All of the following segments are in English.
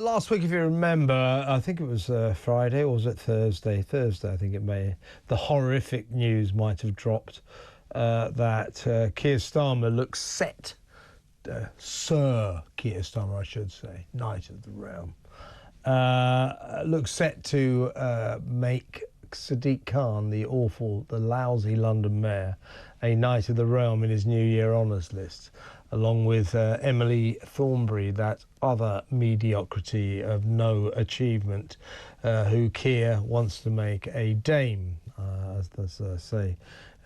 Last week, if you remember, I think it was Friday, or was it Thursday? Thursday, I think it may. The horrific news might have dropped that Keir Starmer looks set, Sir Keir Starmer, I should say, Knight of the Realm, looks set to make Sadiq Khan, the lousy London Mayor, a Knight of the Realm in his New Year honours list, along with Emily Thornberry, that other mediocrity of no achievement, who Keir wants to make a dame. As I say,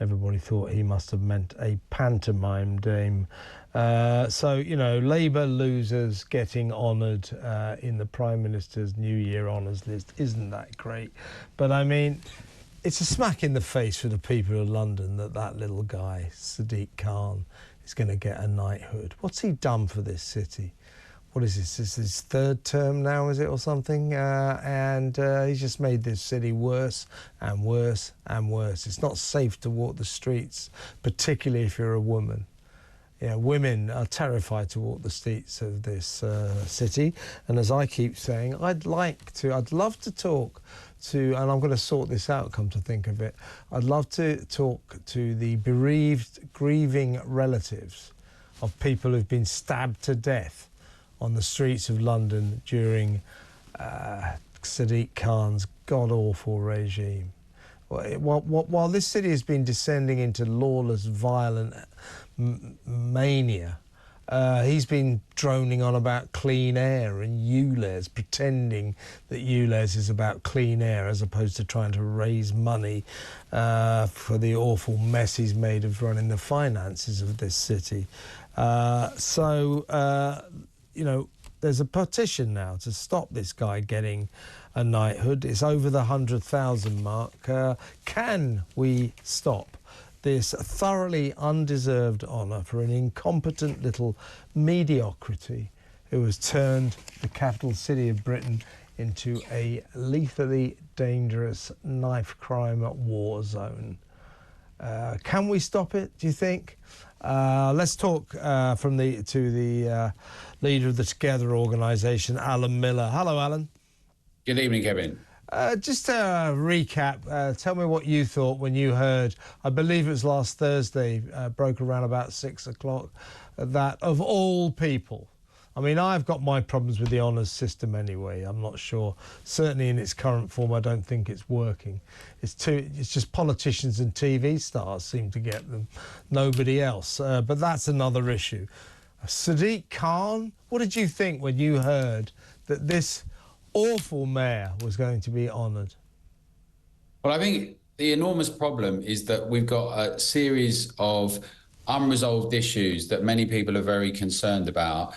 everybody thought he must have meant a pantomime dame. So, you know, Labour losers getting honoured in the Prime Minister's New Year honours list. Isn't that great? But, I mean, it's a smack in the face for the people of London that little guy, Sadiq Khan, is going to get a knighthood. What's he done for this city? What is this? This is his third term now, is it, or something? And he's just made this city worse and worse and worse. It's not safe to walk the streets, particularly if you're a woman. Yeah, women are terrified to walk the streets of this city. And as I keep saying, I'd love to talk to, and I'm going to sort this out, come to think of it, I'd love to talk to the bereaved, grieving relatives of people who've been stabbed to death on the streets of London during Sadiq Khan's god-awful regime. While this city has been descending into lawless, violent mania, he's been droning on about clean air and ULEZ, pretending that ULEZ is about clean air as opposed to trying to raise money for the awful mess he's made of running the finances of this city. You know, there's a petition now to stop this guy getting a knighthood. It's over the 100,000 mark. Can we stop this thoroughly undeserved honour for an incompetent little mediocrity who has turned the capital city of Britain into a lethally dangerous knife crime war zone? Can we stop it, do you think? Let's talk to the leader of the Together organisation, Alan Miller. Hello, Alan. Good evening, Kevin. Just a recap, tell me what you thought when you heard, I believe it was last Thursday, broke around about 6 o'clock, that of all people, I mean, I've got my problems with the honours system anyway. I'm not sure. Certainly in its current form, I don't think it's working. It's just politicians and TV stars seem to get them, nobody else. But that's another issue. Sadiq Khan, what did you think when you heard that this awful mayor was going to be honoured? Well, I think the enormous problem is that we've got a series of unresolved issues that many people are very concerned about.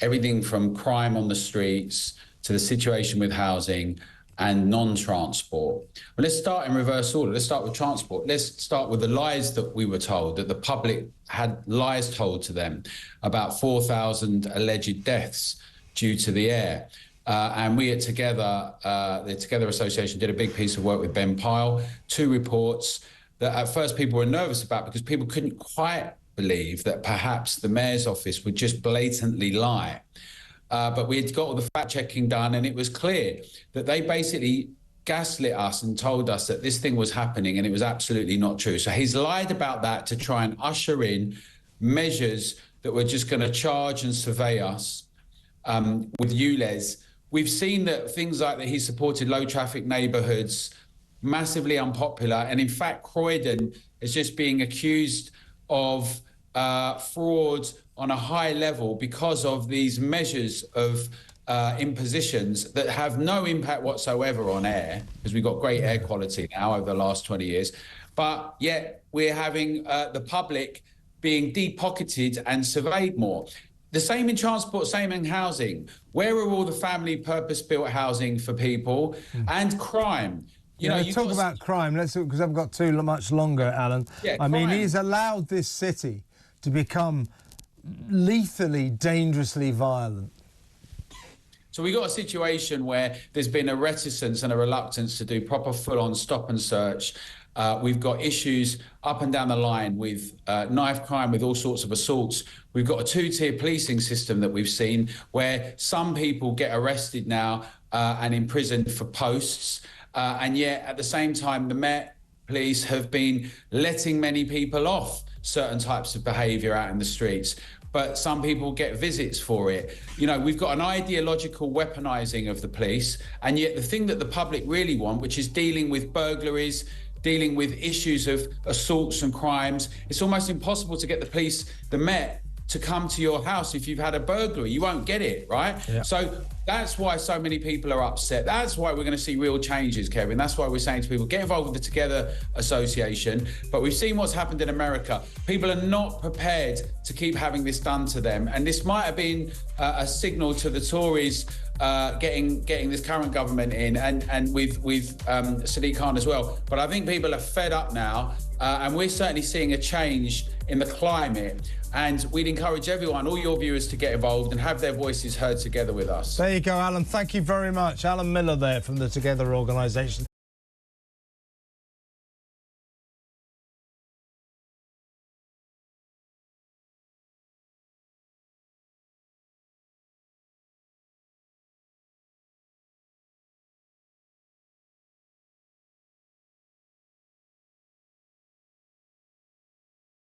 Everything from crime on the streets to the situation with housing and non-transport. Well, let's start in reverse order. Let's start with transport. Let's start with the lies that we were told, that the public had lies told to them about 4,000 alleged deaths due to the air. And we at Together, the Together Association, did a big piece of work with Ben Pyle, 2 reports that at first people were nervous about because people couldn't quite believe that perhaps the mayor's office would just blatantly lie. But we had got all the fact-checking done, and it was clear that they basically gaslit us and told us that this thing was happening, and it was absolutely not true. So he's lied about that to try and usher in measures that were just going to charge and survey us with ULEZ. We've seen that things like that he supported low-traffic neighbourhoods, massively unpopular, and in fact Croydon is just being accused of fraud on a high level because of these measures of impositions that have no impact whatsoever on air, because we've got great air quality now over the last 20 years, but yet we're having the public being deep-pocketed and surveyed more. The same in transport, same in housing. Where are all the family purpose-built housing for people? And crime. You know, talk about crime, because I've got too much longer, Alan. Yeah, I mean, he's allowed this city to become lethally, dangerously violent. So we got a situation where there's been a reticence and a reluctance to do proper full-on stop and search We've got issues up and down the line with knife crime, with all sorts of assaults. We've got a two-tier policing system that we've seen where some people get arrested now and imprisoned for posts. And yet, at the same time, the Met Police have been letting many people off certain types of behaviour out in the streets. But some people get visits for it. You know, we've got an ideological weaponising of the police, and yet the thing that the public really want, which is dealing with burglaries, dealing with issues of assaults and crimes, it's almost impossible to get the police, the Met, to come to your house if you've had a burglary. You won't get it, right? Yeah. So that's why so many people are upset. That's why we're going to see real changes, Kevin. That's why we're saying to people, get involved with the Together Association. But we've seen what's happened in America. People are not prepared to keep having this done to them. And this might have been a signal to the Tories getting this current government in, and with Sadiq Khan as well. But I think people are fed up now, and we're certainly seeing a change in the climate. And we'd encourage everyone, all your viewers, to get involved and have their voices heard together with us. There you go, Alan. Thank you very much. Alan Miller there from the Together organisation.